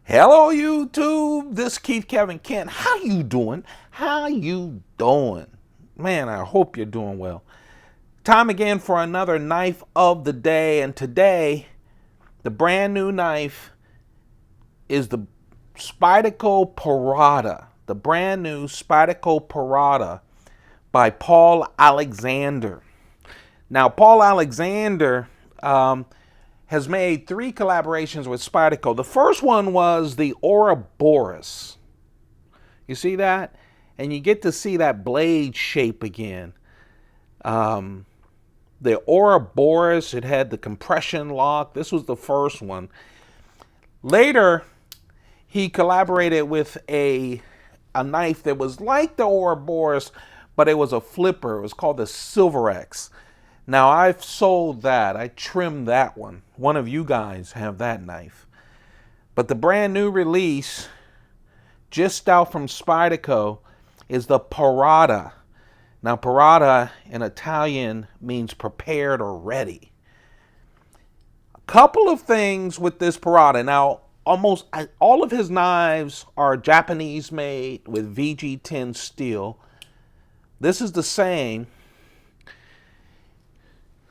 Hello YouTube, this is Keith Kevin Kent. How you doing? How you doing? Man, I hope you're doing well. Time again for another knife of the day, and today the brand new knife is the Spyderco Parata. The brand new Spyderco Pirata by Paul Alexander. Now, Paul Alexander has made 3 collaborations with Spyderco. The first one was the Ouroboros. You see that? And you get to see that blade shape again. The Ouroboros, it had the compression lock. This was the first one. Later, he collaborated with a knife that was like the Ouroboros, but it was a flipper. It was called the Silver X. Now, I've sold that. I trimmed that one. One of you guys have that knife. But the brand new release, just out from Spyderco, is the Pirata. Now, Pirata in Italian means prepared or ready. A couple of things with this Pirata. Now, almost all of his knives are Japanese made with VG10 steel. This is the same.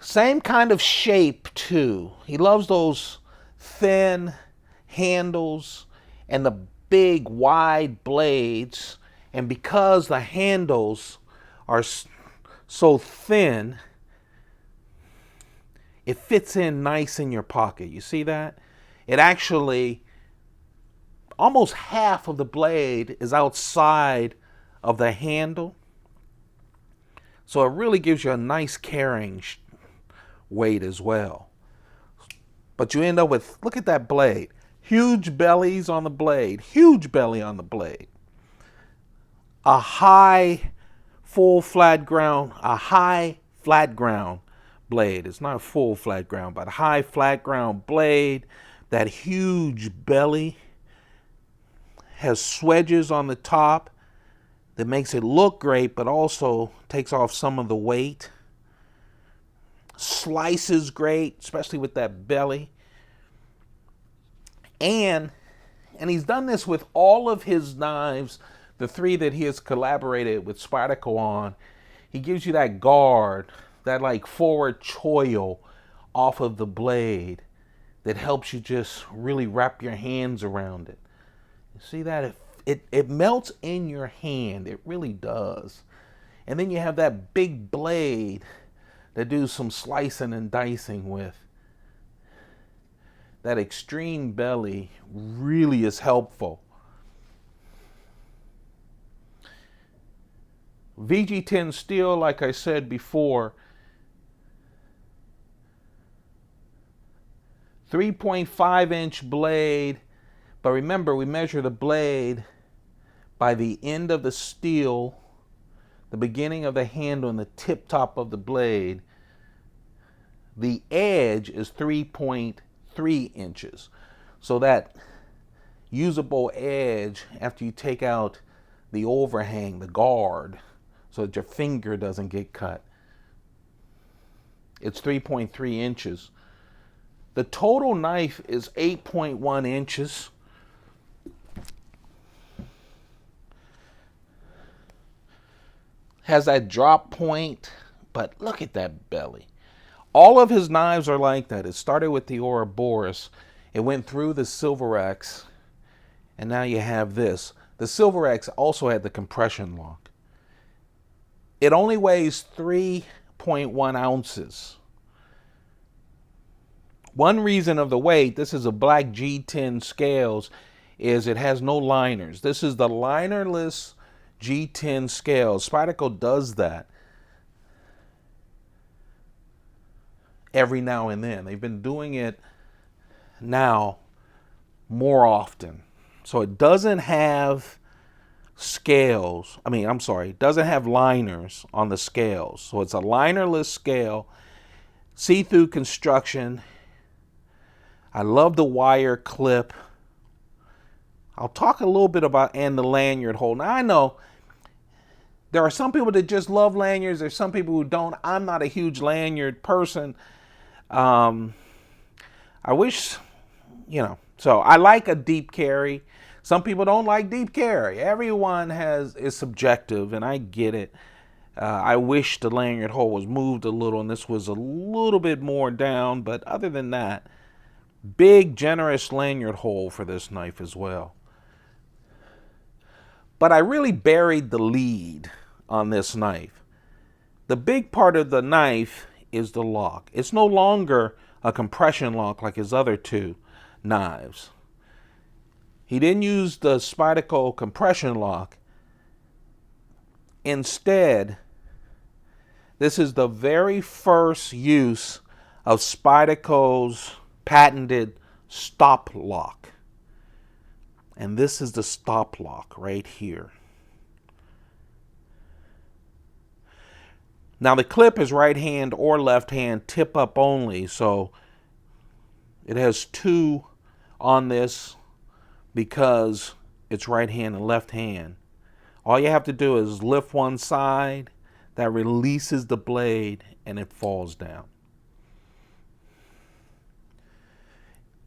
Same kind of shape, too. He loves those thin handles and the big, wide blades. And because the handles are so thin, it fits in nice in your pocket. You see that? It actually, almost half of the blade is outside of the handle. So it really gives you a nice carrying weight as well. But you end up with, look at that blade. Huge bellies on the blade. Huge belly on the blade. A high full flat ground. A high flat ground blade. It's not full flat ground, but a high flat ground blade. That huge belly has swedges on the top that makes it look great, but also takes off some of the weight. Slices great, especially with that belly. And he's done this with all of his knives, the 3 that he has collaborated with Spyderco on. He gives you that guard, that like forward choil off of the blade that helps you just really wrap your hands around it. You see that? It melts in your hand. It really does. And then you have that big blade that do some slicing and dicing with. That extreme belly really is helpful. VG10 steel, like I said before, 3.5-inch blade. But remember, we measure the blade by the end of the steel, the beginning of the handle and the tip top of the blade. The edge is 3.3 inches. So that usable edge, after you take out the overhang, the guard, so that your finger doesn't get cut, it's 3.3 inches. The total knife is 8.1 inches. Has that drop point, but look at that belly. All of his knives are like that. It started with the Ouroboros. It went through the Silver X, and now you have this. The Silver X also had the compression lock. It only weighs 3.1 ounces. One reason of the weight, this is a black G10 scales, is it has no liners. This is the linerless G10 scales. Spyderco does that every now and then. They've been doing it now more often. So it doesn't have scales. It doesn't have liners on the scales. So it's a linerless scale, see-through construction. I love the wire clip. I'll talk a little bit about and the lanyard hole. Now I know there are some people that just love lanyards. There's some people who don't. I'm not a huge lanyard person. I wish So I like a deep carry. Some people don't like deep carry. Everyone is subjective, and I get it. I wish the lanyard hole was moved a little and this was a little bit more down, but other than that, big generous lanyard hole for this knife as well. But I really buried the lead on this knife. The big part of the knife is the lock. It's no longer a compression lock like his other two knives. He didn't use the Spyderco compression lock. Instead, this is the very first use of Spyderco's patented stop lock. And this is the stop lock right here. Now the clip is right hand or left hand, tip up only, so it has two on this because it's right hand and left hand. All you have to do is lift one side, that releases the blade and it falls down.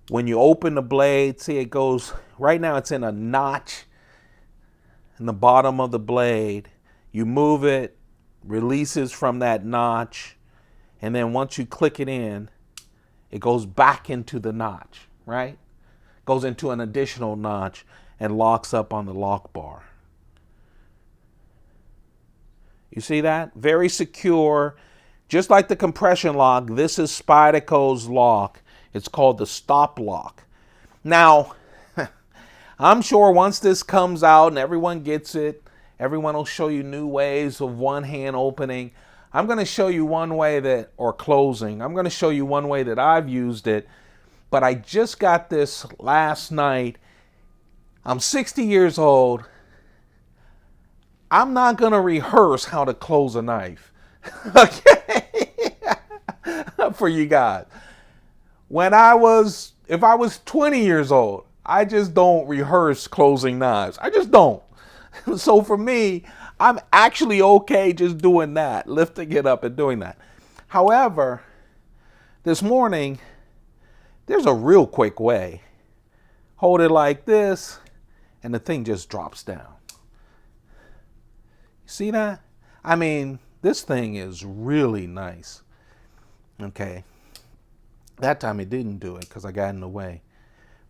When you open the blade, see it goes, right now it's in a notch in the bottom of the blade. You move it, releases from that notch, and then once you click it in, it goes back into the notch, right? Goes into an additional notch and locks up on the lock bar. You see that? Very secure. Just like the compression lock, this is Spyderco's lock. It's called the stop lock. Now, I'm sure once this comes out and everyone gets it, everyone will show you new ways of one hand opening. I'm going to show you one way that, or closing. I'm going to show you one way that I've used it. But I just got this last night. I'm 60 years old. I'm not going to rehearse how to close a knife, okay, for you guys. If I was 20 years old, I just don't rehearse closing knives. I just don't. So for me, I'm actually okay just doing that, lifting it up and doing that. However, this morning, there's a real quick way. Hold it like this, and the thing just drops down. See that? I mean, this thing is really nice. Okay. That time it didn't do it because I got in the way.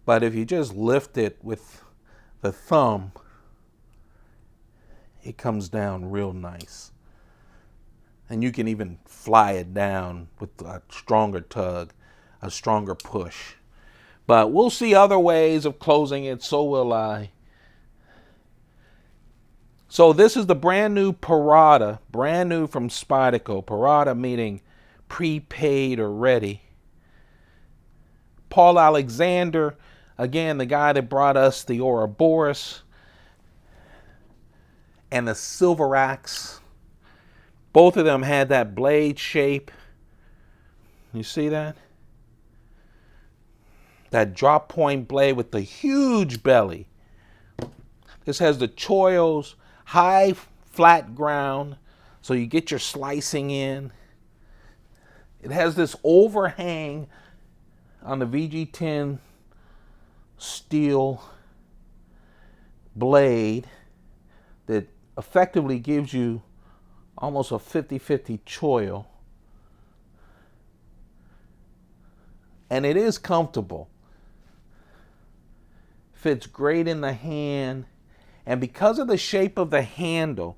But if you just lift it with the thumb, it comes down real nice. And you can even fly it down with a stronger tug, a stronger push. But we'll see other ways of closing it, so will I. So this is the brand new Pirata, brand new from Spyderco. Pirata meaning prepaid or ready. Paul Alexander, again, the guy that brought us the Ouroboros and the Silver Axe. Both of them had that blade shape. You see that? That drop point blade with the huge belly. This has the choils, high flat ground, so you get your slicing in. It has this overhang on the VG10 steel blade that effectively gives you almost a 50-50 choil. And it is comfortable. Fits great in the hand. And because of the shape of the handle,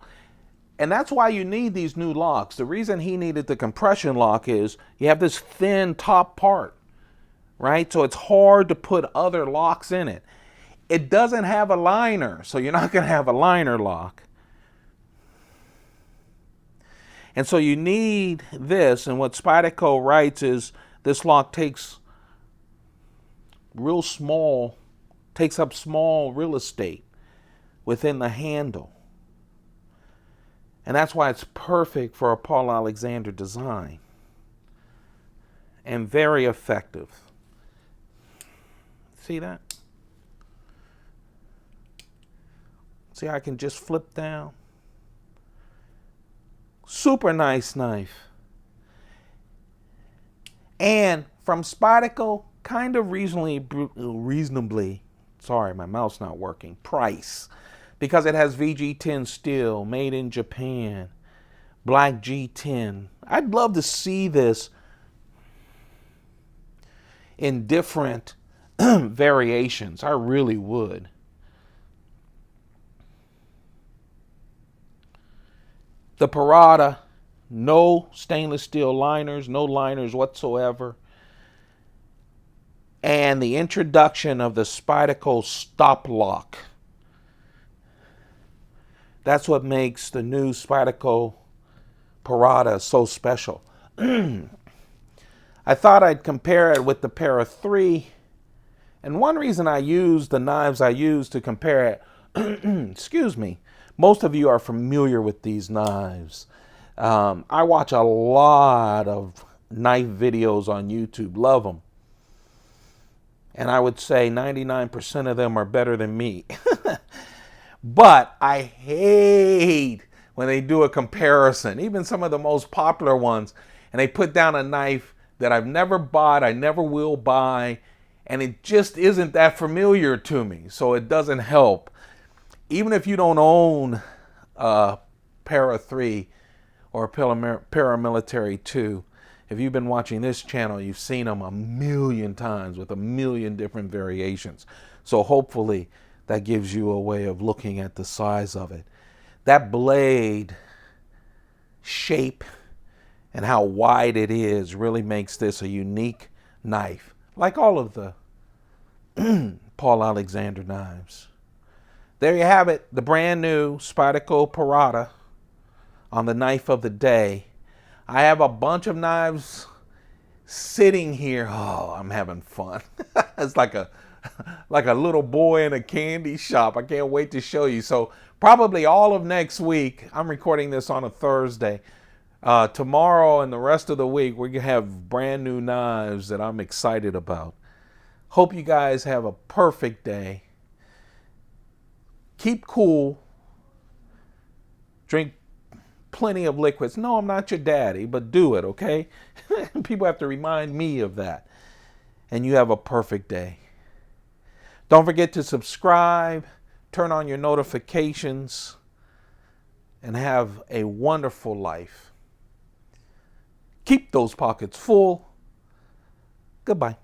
and that's why you need these new locks. The reason he needed the compression lock is you have this thin top part, right? So it's hard to put other locks in it. It doesn't have a liner, so you're not going to have a liner lock. And so you need this, and what Spyderco writes is this lock takes up small real estate within the handle. And that's why it's perfect for a Paul Alexander design. And very effective. See that? See how I can just flip down? Super nice knife. And from Spyderco, kind of reasonably, sorry, my mouth's not working, price. Because it has VG10 steel, made in Japan, black G10. I'd love to see this in different variations. I really would. The Parata, no stainless steel liners, no liners whatsoever. And the introduction of the Spyderco stop lock. That's what makes the new Spyderco Pirata so special. I thought I'd compare it with the Para 3. And one reason I use the knives I use to compare it, excuse me, most of you are familiar with these knives. I watch a lot of knife videos on YouTube, love them. And I would say 99% of them are better than me. But I hate when they do a comparison, even some of the most popular ones, and they put down a knife that I've never bought, I never will buy, and it just isn't that familiar to me, so it doesn't help. Even if you don't own a Para 3 or a Paramilitary 2, if you've been watching this channel, you've seen them a million times with a million different variations. So hopefully that gives you a way of looking at the size of it. That blade shape and how wide it is really makes this a unique knife, like all of the Paul Alexander knives. There you have it, the brand new Spyderco Parata on the knife of the day. I have a bunch of knives sitting here. Oh, I'm having fun. It's like a little boy in a candy shop. I can't wait to show you. So probably all of next week, I'm recording this on a Thursday. Tomorrow and the rest of the week, we're going to have brand new knives that I'm excited about. Hope you guys have a perfect day. Keep cool. Drink plenty of liquids. No, I'm not your daddy, but do it, okay? People have to remind me of that. And you have a perfect day. Don't forget to subscribe, turn on your notifications, and have a wonderful life. Keep those pockets full. Goodbye.